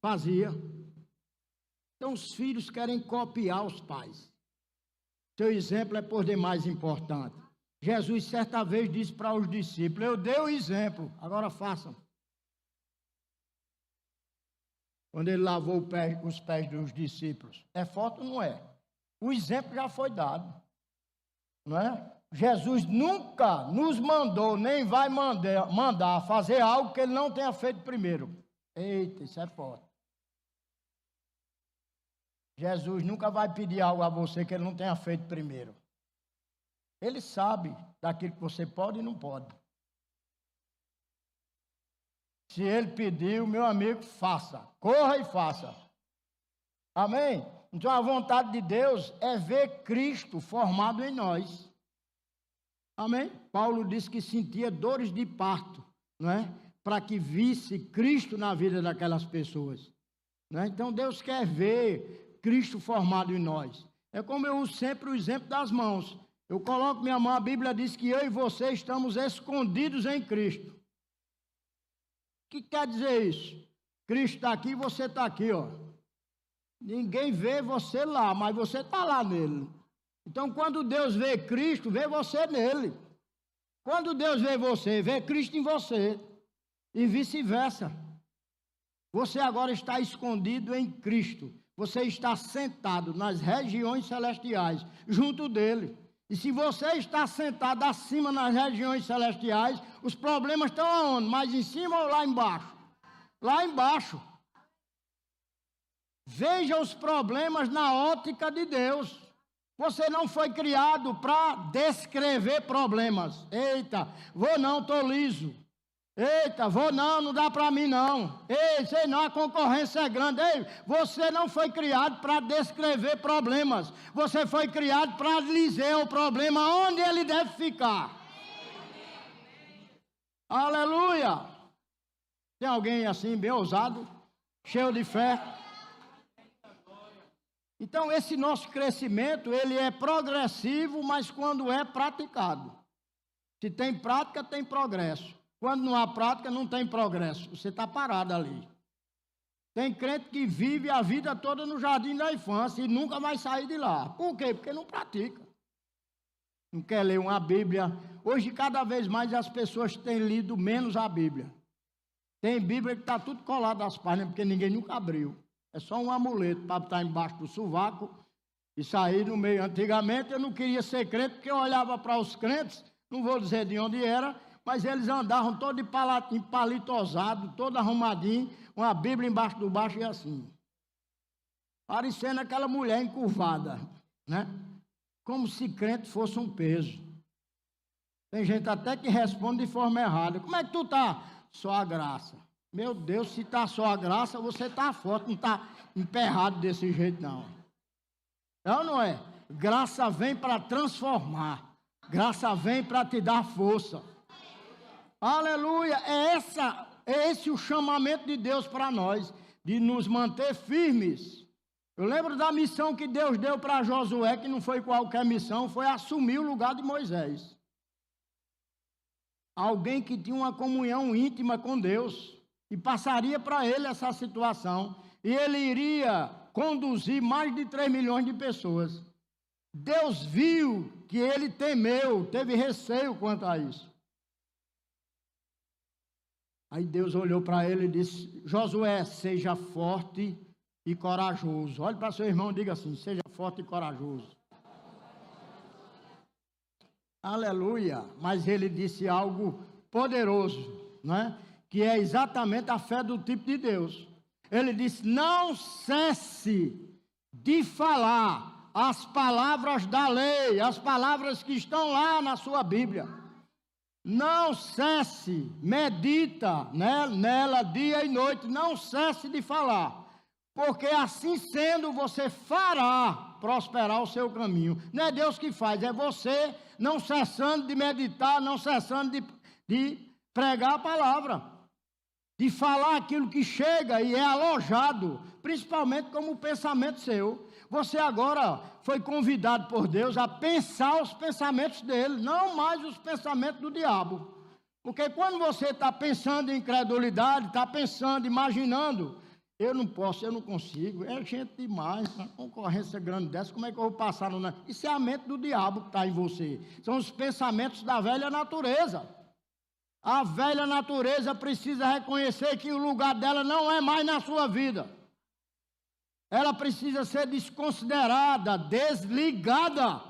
fazia. Então os filhos querem copiar os pais. Seu exemplo é por demais importante. Jesus certa vez disse para os discípulos: eu dei o exemplo, agora façam. Quando ele lavou os pés dos discípulos, é foto ou não é? O exemplo já foi dado, não é? Jesus nunca nos mandou, nem vai mandar fazer algo que ele não tenha feito primeiro. Eita, isso é forte. Jesus nunca vai pedir algo a você que ele não tenha feito primeiro. Ele sabe daquilo que você pode e não pode. Se ele pediu, meu amigo, faça. Corra e faça. Amém? Então a vontade de Deus é ver Cristo formado em nós. Amém? Paulo disse que sentia dores de parto, não é? Para que visse Cristo na vida daquelas pessoas. Não é? Então Deus quer ver Cristo formado em nós. É como eu uso sempre o exemplo das mãos. Eu coloco minha mão, a Bíblia diz que eu e você estamos escondidos em Cristo. O que quer dizer isso? Cristo está aqui e você está aqui, ó. Ninguém vê você lá, mas você está lá nele. Então, quando Deus vê Cristo, vê você nele. Quando Deus vê você, vê Cristo em você. E vice-versa. Você agora está escondido em Cristo. Você está sentado nas regiões celestiais, junto dele. E se você está sentado acima nas regiões celestiais, os problemas estão aonde? Mais em cima ou lá embaixo? Lá embaixo. Veja os problemas na ótica de Deus. Você não foi criado para descrever problemas. Eita, vou não, estou liso. Eita, vou não, não dá para mim não. Ei, sei não, a concorrência é grande. Ei, você não foi criado para descrever problemas. Você foi criado para dizer o problema onde ele deve ficar. Aleluia! Tem alguém assim, bem ousado, cheio de fé? Então, esse nosso crescimento, ele é progressivo, mas quando é praticado. Se tem prática, tem progresso. Quando não há prática, não tem progresso. Você está parado ali. Tem crente que vive a vida toda no jardim da infância e nunca vai sair de lá. Por quê? Porque não pratica. Não quer ler uma Bíblia. Hoje, cada vez mais, as pessoas têm lido menos a Bíblia. Tem Bíblia que está tudo colado às páginas, porque ninguém nunca abriu. É só um amuleto para estar embaixo do sovaco e sair no meio. Antigamente, eu não queria ser crente, porque eu olhava para os crentes, não vou dizer de onde era, mas eles andavam todo empalitosado, todo arrumadinho, uma Bíblia embaixo do baixo e assim. Parecendo aquela mulher encurvada, né? Como se crente fosse um peso. Tem gente até que responde de forma errada. Como é que tu está? Só a graça. Meu Deus, se está só a graça, você está forte, não está emperrado desse jeito, não. É ou não é? Graça vem para transformar. Graça vem para te dar força. Aleluia! É esse o chamamento de Deus para nós, de nos manter firmes. Eu lembro da missão que Deus deu para Josué, que não foi qualquer missão, foi assumir o lugar de Moisés. alguém que tinha uma comunhão íntima com Deus, e passaria para ele essa situação, e ele iria conduzir mais de 3 milhões de pessoas. Deus viu que ele temeu, teve receio quanto a isso. Aí Deus olhou para ele e disse: Josué, seja forte e corajoso. Olhe para seu irmão e diga assim: seja forte e corajoso. Aleluia. Mas ele disse algo poderoso, né? Que é exatamente a fé do tipo de Deus. Ele disse: não cesse de falar as palavras da lei, as palavras que estão lá na sua Bíblia. Não cesse, medita, né, nela dia e noite, não cesse de falar, porque assim sendo você fará prosperar o seu caminho. Não é Deus que faz, é você não cessando de meditar, não cessando de pregar a palavra, de falar aquilo que chega e é alojado, principalmente como pensamento seu. Você agora foi convidado por Deus a pensar os pensamentos dele, não mais os pensamentos do diabo. Porque quando você está pensando em incredulidade, está pensando, imaginando, eu não posso, eu não consigo, é gente demais, uma concorrência grande dessa, como é que eu vou passar no... Isso é a mente do diabo que está em você. São os pensamentos da velha natureza. A velha natureza precisa reconhecer que o lugar dela não é mais na sua vida. Ela precisa ser desconsiderada, desligada.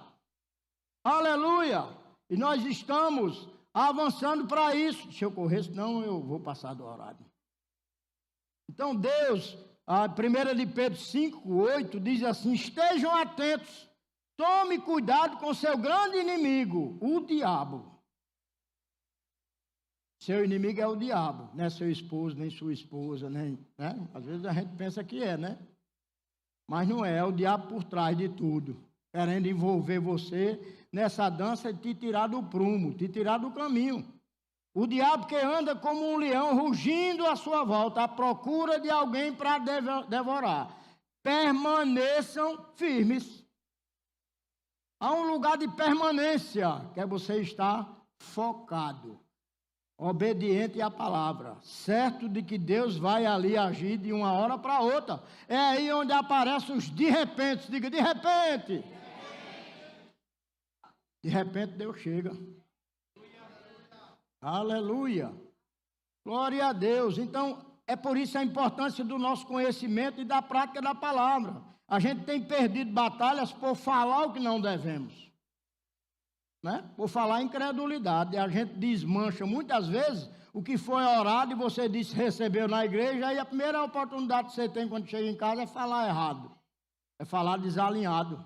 Aleluia! E nós estamos avançando para isso. Deixa eu correr, senão eu vou passar do horário. Então Deus, a 1 de Pedro 5:8 diz assim: estejam atentos, tome cuidado com seu grande inimigo, o diabo. Seu inimigo é o diabo, não é seu esposo, nem sua esposa, nem, né? Às vezes a gente pensa que é, né? Mas não é, é o diabo por trás de tudo, querendo envolver você nessa dança e te tirar do prumo, te tirar do caminho. O diabo que anda como um leão rugindo à sua volta, à procura de alguém para devorar. Permaneçam firmes. Há um lugar de permanência, que é você estar focado, obediente à palavra, certo de que Deus vai ali agir de uma hora para outra. É aí onde aparecem os de repente. Diga, de repente. De repente Deus chega. Aleluia. Glória a Deus. Então, é por isso a importância do nosso conhecimento e da prática da palavra. A gente tem perdido batalhas por falar o que não devemos. Né? Por falar incredulidade, a gente desmancha muitas vezes o que foi orado e você disse recebeu na igreja, e a primeira oportunidade que você tem quando chega em casa é falar errado, é falar desalinhado.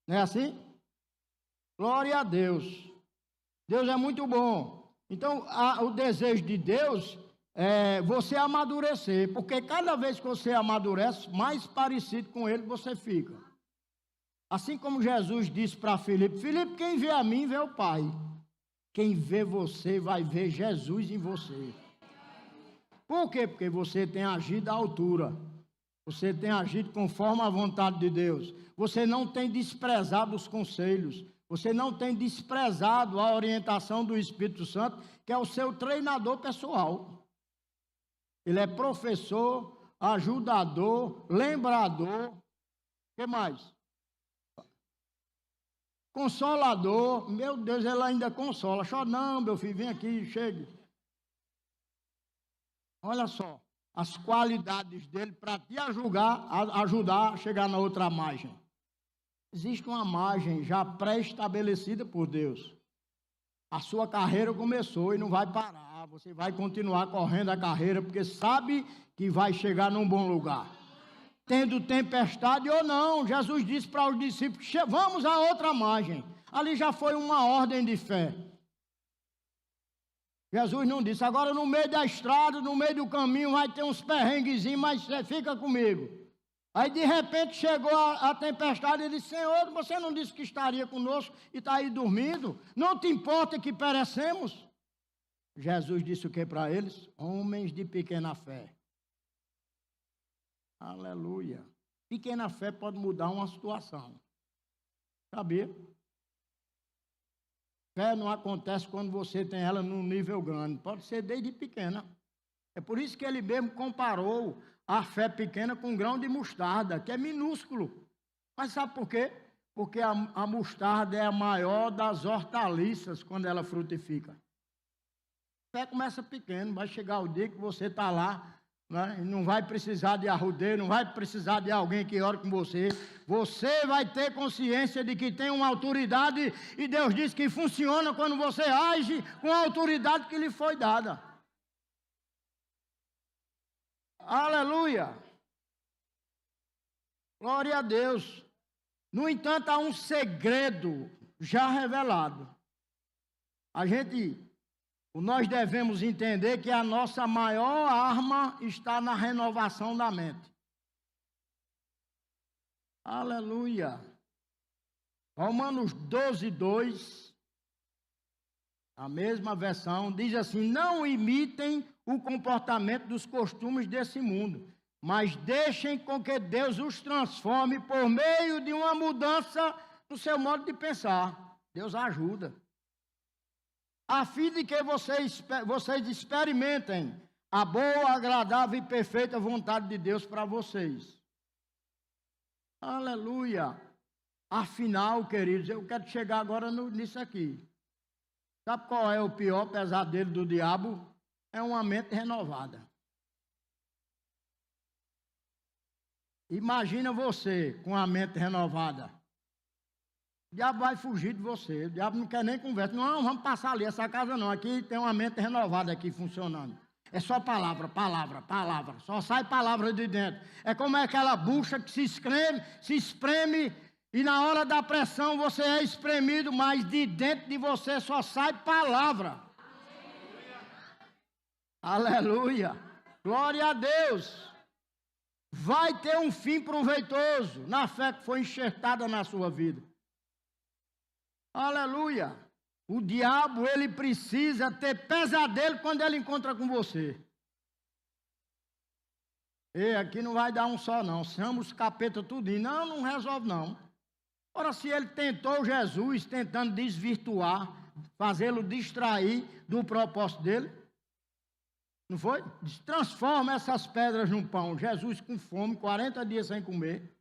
Não é assim? Glória a Deus. Deus é muito bom. Então, o desejo de Deus é você amadurecer, porque cada vez que você amadurece, mais parecido com Ele você fica. Assim como Jesus disse para Filipe: Filipe, quem vê a mim, vê o Pai. Quem vê você, vai ver Jesus em você. Por quê? Porque você tem agido à altura. Você tem agido conforme a vontade de Deus. Você não tem desprezado os conselhos. Você não tem desprezado a orientação do Espírito Santo, que é o seu treinador pessoal. Ele é professor, ajudador, lembrador. O que mais? Consolador. Meu Deus, ele ainda consola. Chora, não, meu filho, vem aqui, chegue. Olha só, as qualidades dele para te ajudar a chegar na outra margem. Existe uma margem já pré-estabelecida por Deus. A sua carreira começou e não vai parar. Você vai continuar correndo a carreira, porque sabe que vai chegar num bom lugar. Tendo tempestade ou não, Jesus disse para os discípulos: vamos a outra margem. Ali já foi uma ordem de fé. Jesus não disse: agora no meio da estrada, no meio do caminho, vai ter uns perrenguezinhos, mas você fica comigo. Aí de repente chegou a tempestade e ele disse: Senhor, você não disse que estaria conosco e está aí dormindo? Não te importa que perecemos? Jesus disse o que para eles? Homens de pequena fé. Aleluia. Pequena fé pode mudar uma situação. Sabia? fé não acontece quando você tem ela num nível grande. Pode ser desde pequena. É por isso que ele mesmo comparou a fé pequena com um grão de mostarda, que é minúsculo. Mas sabe por quê? Porque a mostarda é a maior das hortaliças quando ela frutifica. A fé começa pequeno, vai chegar o dia que você está lá, né, e não vai precisar de arrudeio, não vai precisar de alguém que ore com você. Você vai ter consciência de que tem uma autoridade e Deus diz que funciona quando você age com a autoridade que lhe foi dada. Aleluia! Glória a Deus! No entanto, há um segredo já revelado. Nós devemos entender que a nossa maior arma está na renovação da mente. Aleluia! Romanos 12:2, a mesma versão, diz assim: não imitem o comportamento dos costumes desse mundo, mas deixem com que Deus os transforme por meio de uma mudança no seu modo de pensar. Deus ajuda. A fim de que vocês experimentem a boa, agradável e perfeita vontade de Deus para vocês. Aleluia! Afinal, queridos, eu quero chegar agora nisso aqui. Sabe qual é o pior pesadelo do diabo? É uma mente renovada. Imagina você com a mente renovada. O diabo vai fugir de você. O diabo não quer nem conversa. Não, vamos passar ali, essa casa não. Aqui tem uma mente renovada aqui funcionando. É só palavra, palavra, palavra. Só sai palavra de dentro. É como aquela bucha que se espreme e na hora da pressão você é espremido, mas de dentro de você só sai palavra. Aleluia. Glória a Deus. Vai ter um fim proveitoso na fé que foi enxertada na sua vida. Aleluia! O diabo, ele precisa ter pesadelo quando ele encontra com você. E aqui não vai dar um só não, chama os capeta tudinho. Não resolve não. Ora, se ele tentou Jesus, tentando desvirtuar, fazê-lo distrair do propósito dele, não foi? Transforma essas pedras num pão. Jesus com fome, 40 dias sem comer,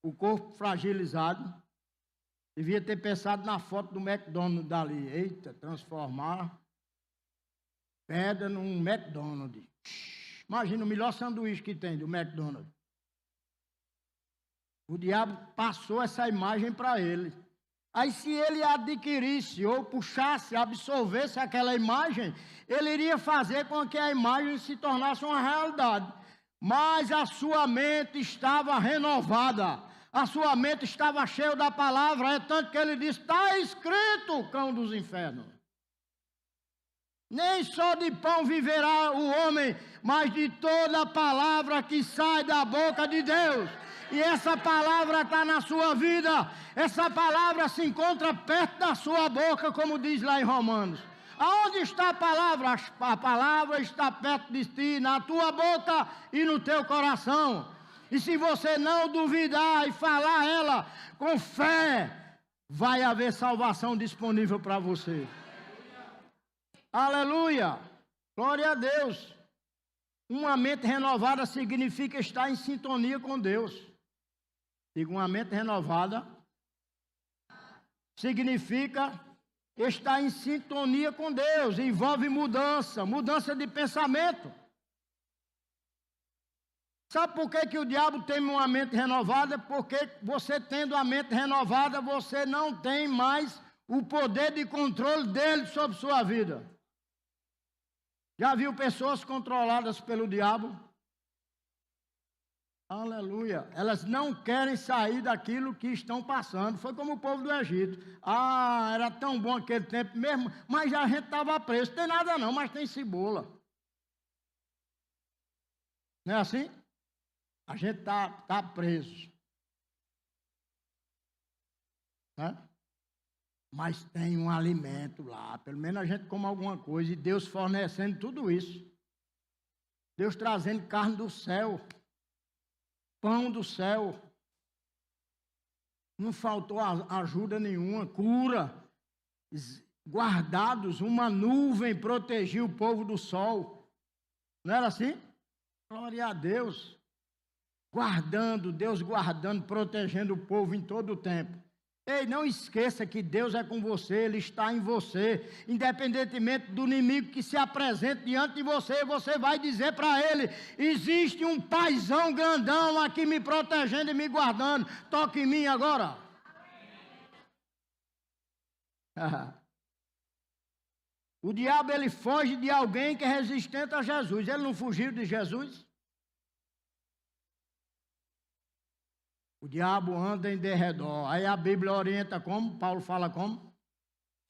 o corpo fragilizado. Devia ter pensado na foto do McDonald's dali. Eita, transformar pedra num McDonald's. Imagina o melhor sanduíche que tem do McDonald's. O diabo passou essa imagem para ele. Aí se ele adquirisse ou puxasse, absorvesse aquela imagem, ele iria fazer com que a imagem se tornasse uma realidade. Mas a sua mente estava renovada. A sua mente estava cheia da palavra, é tanto que ele disse: está escrito, cão dos infernos. Nem só de pão viverá o homem, mas de toda a palavra que sai da boca de Deus. E essa palavra está na sua vida, essa palavra se encontra perto da sua boca, como diz lá em Romanos. Aonde está a palavra? A palavra está perto de ti, na tua boca e no teu coração. E se você não duvidar e falar ela com fé, vai haver salvação disponível para você. Aleluia! Glória a Deus! Uma mente renovada significa estar em sintonia com Deus. Digo, uma mente renovada significa estar em sintonia com Deus. Envolve mudança de pensamento. Sabe por que o diabo tem uma mente renovada? Porque você tendo a mente renovada, você não tem mais o poder de controle dele sobre sua vida. Já viu pessoas controladas pelo diabo? Aleluia. Elas não querem sair daquilo que estão passando. Foi como o povo do Egito. Era tão bom aquele tempo mesmo, mas a gente estava preso. Não tem nada não, mas tem cebola. Não é assim? A gente está preso. Né? Mas tem um alimento lá. Pelo menos a gente come alguma coisa. E Deus fornecendo tudo isso. Deus trazendo carne do céu. Pão do céu. Não faltou ajuda nenhuma. Cura. guardados, uma nuvem protegia o povo do sol. Não era assim? Glória a Deus. Deus guardando, protegendo o povo em todo o tempo. Ei, não esqueça que Deus é com você, Ele está em você. Independentemente do inimigo que se apresente diante de você, você vai dizer para ele: existe um paizão grandão aqui me protegendo e me guardando. Toque em mim agora. O diabo, ele foge de alguém que é resistente a Jesus. Ele não fugiu de Jesus? O diabo anda em derredor. Aí a Bíblia orienta como? Paulo fala como?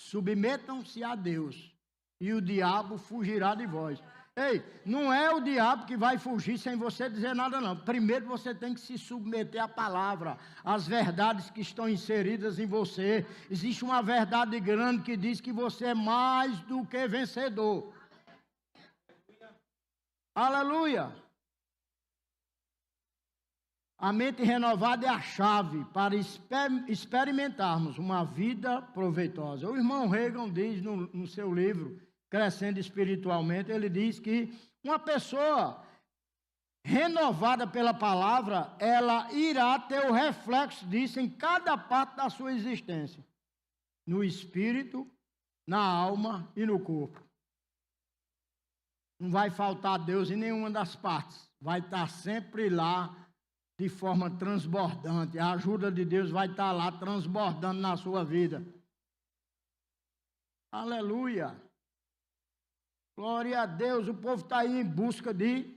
Submetam-se a Deus e o diabo fugirá de vós. Ei, não é o diabo que vai fugir sem você dizer nada, não. Primeiro você tem que se submeter à palavra, às verdades que estão inseridas em você. Existe uma verdade grande que diz que você é mais do que vencedor. Aleluia! A mente renovada é a chave para experimentarmos uma vida proveitosa. O irmão Reagan diz no seu livro, Crescendo Espiritualmente, ele diz que uma pessoa renovada pela palavra, ela irá ter o reflexo disso em cada parte da sua existência. No espírito, na alma e no corpo. Não vai faltar Deus em nenhuma das partes. Vai estar sempre lá de forma transbordante. A ajuda de Deus vai estar lá transbordando na sua vida. Aleluia! Glória a Deus. O povo está aí em busca de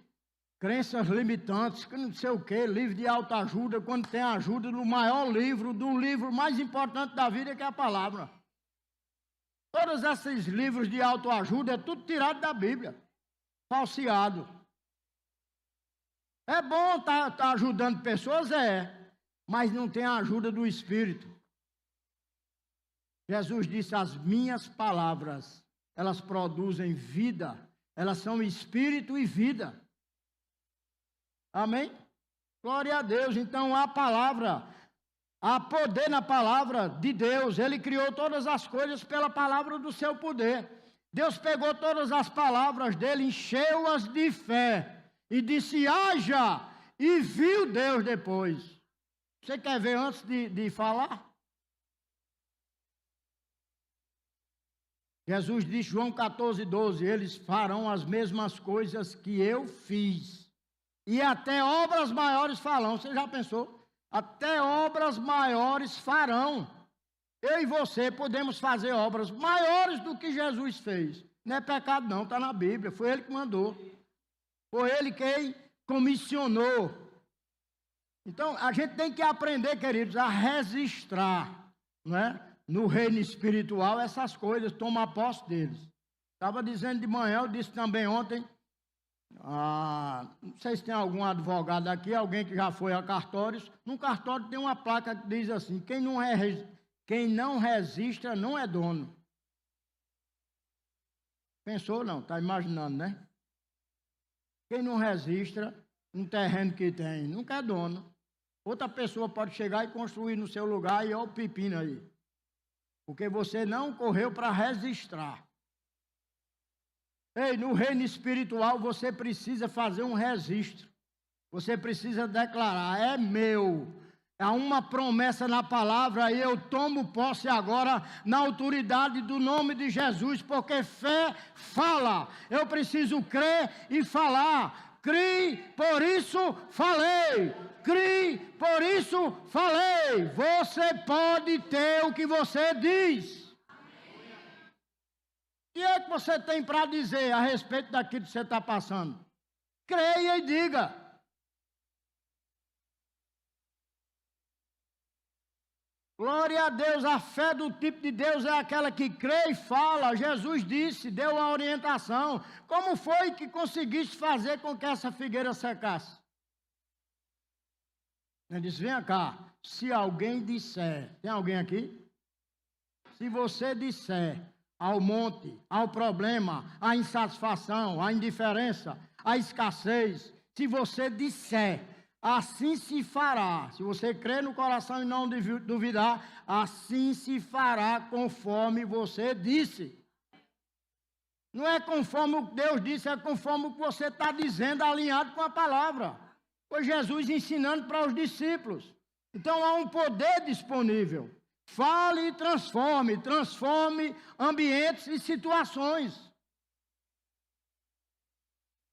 crenças limitantes, que não sei o quê, livro de autoajuda, quando tem ajuda no maior livro, do livro mais importante da vida, que é a palavra. Todos esses livros de autoajuda é tudo tirado da Bíblia, falseado. É bom estar ajudando pessoas, mas não tem a ajuda do Espírito. Jesus disse: as minhas palavras, elas produzem vida, elas são espírito e vida. Amém? Glória a Deus. Então a palavra, há poder na palavra de Deus. Ele criou todas as coisas pela palavra do seu poder. Deus pegou todas as palavras dele, encheu-as de fé e disse: haja, e viu Deus depois. Você quer ver antes de falar? Jesus disse, João 14:12, eles farão as mesmas coisas que eu fiz, e até obras maiores farão. Você já pensou? Até obras maiores farão. Eu e você podemos fazer obras maiores do que Jesus fez. Não é pecado não, está na Bíblia, foi Ele que mandou. Foi Ele quem comissionou. Então, a gente tem que aprender, queridos, a registrar, né, no reino espiritual essas coisas, tomar posse deles. Estava dizendo de manhã, eu disse também ontem, não sei se tem algum advogado aqui, alguém que já foi a cartórios. No cartório tem uma placa que diz assim: quem não registra não é dono. Pensou não? Está imaginando, né? Quem não registra um terreno que tem, nunca é dono. Outra pessoa pode chegar e construir no seu lugar e olha o pepino aí. Porque você não correu para registrar. Ei, no reino espiritual você precisa fazer um registro. Você precisa declarar: é meu. Há uma promessa na palavra e eu tomo posse agora na autoridade do nome de Jesus, porque fé fala. Eu preciso crer e falar. Crie, por isso falei. Crie, por isso falei. Você pode ter o que você diz. E é que você tem para dizer a respeito daquilo que você está passando? Creia e diga. Glória a Deus, a fé do tipo de Deus é aquela que crê e fala. Jesus disse, deu a orientação. Como foi que conseguiste fazer com que essa figueira secasse? Ele disse, vem cá, se alguém disser, tem alguém aqui? Se você disser ao monte, ao problema, à insatisfação, à indiferença, à escassez, se você disser assim se fará. Se você crer no coração e não duvidar, assim se fará conforme você disse. Não é conforme o que Deus disse, é conforme o que você está dizendo, alinhado com a palavra. Foi Jesus ensinando para os discípulos. Então há um poder disponível. Fale e transforme ambientes e situações.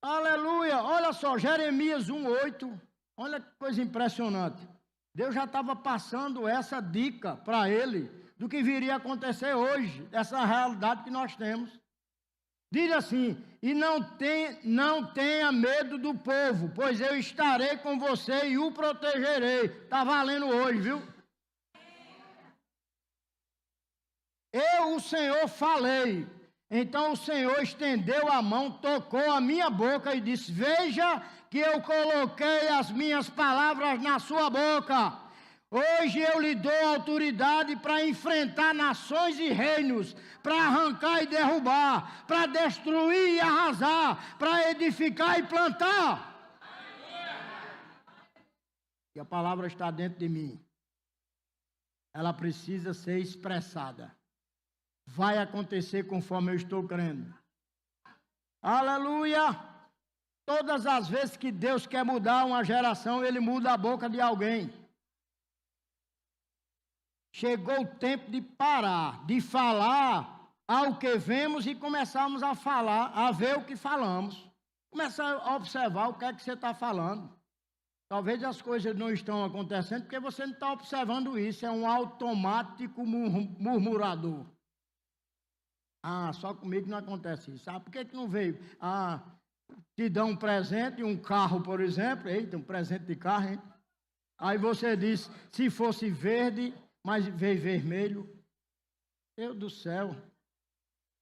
Aleluia! Olha só, Jeremias 1:8. Olha que coisa impressionante. Deus já estava passando essa dica para ele do que viria a acontecer hoje, essa realidade que nós temos. Diz assim: e não tenha medo do povo, pois eu estarei com você e o protegerei. Está valendo hoje, viu? Eu, o Senhor, falei. Então o Senhor estendeu a mão, tocou a minha boca e disse: veja que eu coloquei as minhas palavras na sua boca. Hoje eu lhe dou autoridade para enfrentar nações e reinos, para arrancar e derrubar, para destruir e arrasar, para edificar e plantar. E a palavra está dentro de mim. Ela precisa ser expressada. Vai acontecer conforme eu estou crendo. Aleluia! Todas as vezes que Deus quer mudar uma geração, Ele muda a boca de alguém. Chegou o tempo de parar, de falar ao que vemos e começarmos a falar, a ver o que falamos. Começar a observar o que é que você está falando. Talvez as coisas não estão acontecendo porque você não está observando isso. É um automático murmurador. Ah, só comigo não acontece isso. Ah, por que não veio? Ah, te dão um presente, um carro, por exemplo. Eita, um presente de carro, hein? Aí você diz, se fosse verde, mas veio vermelho. Deus do céu.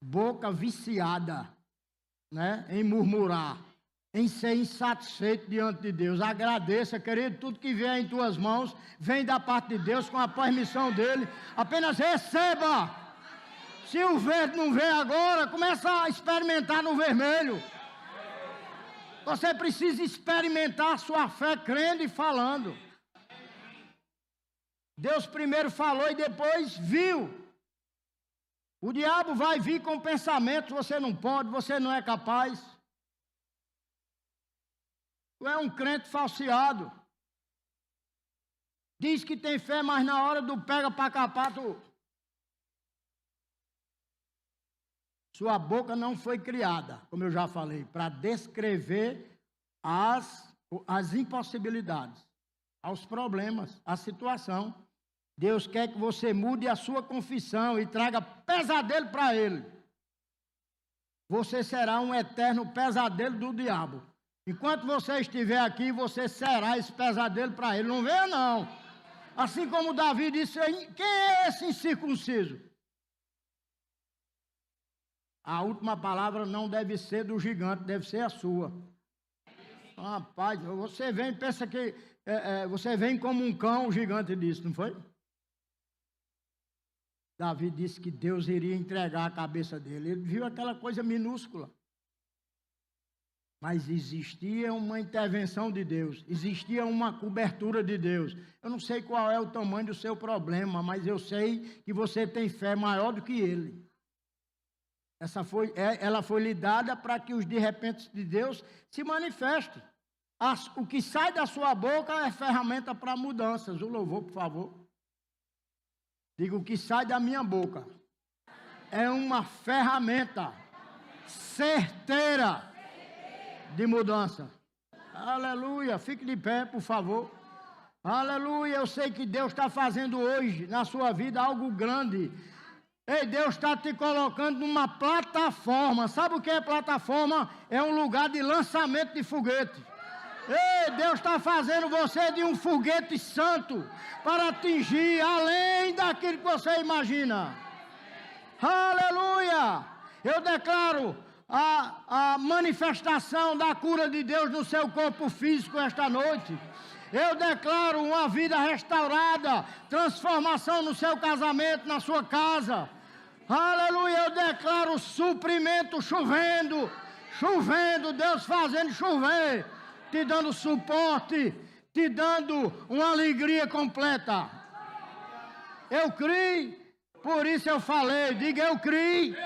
Boca viciada, né? Em murmurar, em ser insatisfeito diante de Deus. Agradeça, querido, tudo que vier em tuas mãos, vem da parte de Deus, com a permissão dEle. Apenas receba. Se o verde não vem agora, começa a experimentar no vermelho. Você precisa experimentar a sua fé crendo e falando. Deus primeiro falou e depois viu. O diabo vai vir com pensamentos, você não pode, você não é capaz. Tu é um crente falseado. Diz que tem fé, mas na hora do pega para capar, Sua boca não foi criada, como eu já falei, para descrever as impossibilidades, aos problemas, a situação. Deus quer que você mude a sua confissão e traga pesadelo para Ele. Você será um eterno pesadelo do diabo. Enquanto você estiver aqui, você será esse pesadelo para Ele. Não venha, não. Assim como Davi disse, quem é esse incircunciso? A última palavra não deve ser do gigante, deve ser a sua. Rapaz, você vem, pensa que você vem como um cão, o gigante disse, não foi? Davi disse que Deus iria entregar a cabeça dele. Ele viu aquela coisa minúscula. Mas existia uma intervenção de Deus, existia uma cobertura de Deus. Eu não sei qual é o tamanho do seu problema, mas eu sei que você tem fé maior do que ele. Ela foi lhe dada para que os de repente de Deus se manifestem. O que sai da sua boca é ferramenta para mudanças. O louvor, por favor. Digo, o que sai da minha boca é uma ferramenta certeira de mudança. Aleluia. Fique de pé, por favor. Aleluia. Eu sei que Deus está fazendo hoje na sua vida algo grande. Ei, Deus está te colocando numa plataforma. Sabe o que é plataforma? É um lugar de lançamento de foguete. Ei, Deus está fazendo você de um foguete santo para atingir além daquilo que você imagina. Aleluia! Eu declaro a manifestação da cura de Deus no seu corpo físico esta noite. Eu declaro uma vida restaurada, transformação no seu casamento, na sua casa. Aleluia, eu declaro suprimento chovendo, Deus fazendo chover, te dando suporte, te dando uma alegria completa. Eu criei, por isso eu falei. Diga, eu criei,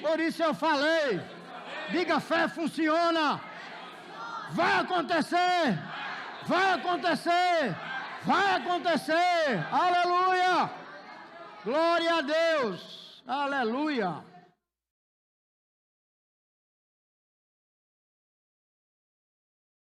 por isso eu falei. Diga, fé funciona. Vai acontecer. Vai acontecer. Vai acontecer. Aleluia. Glória a Deus. Aleluia.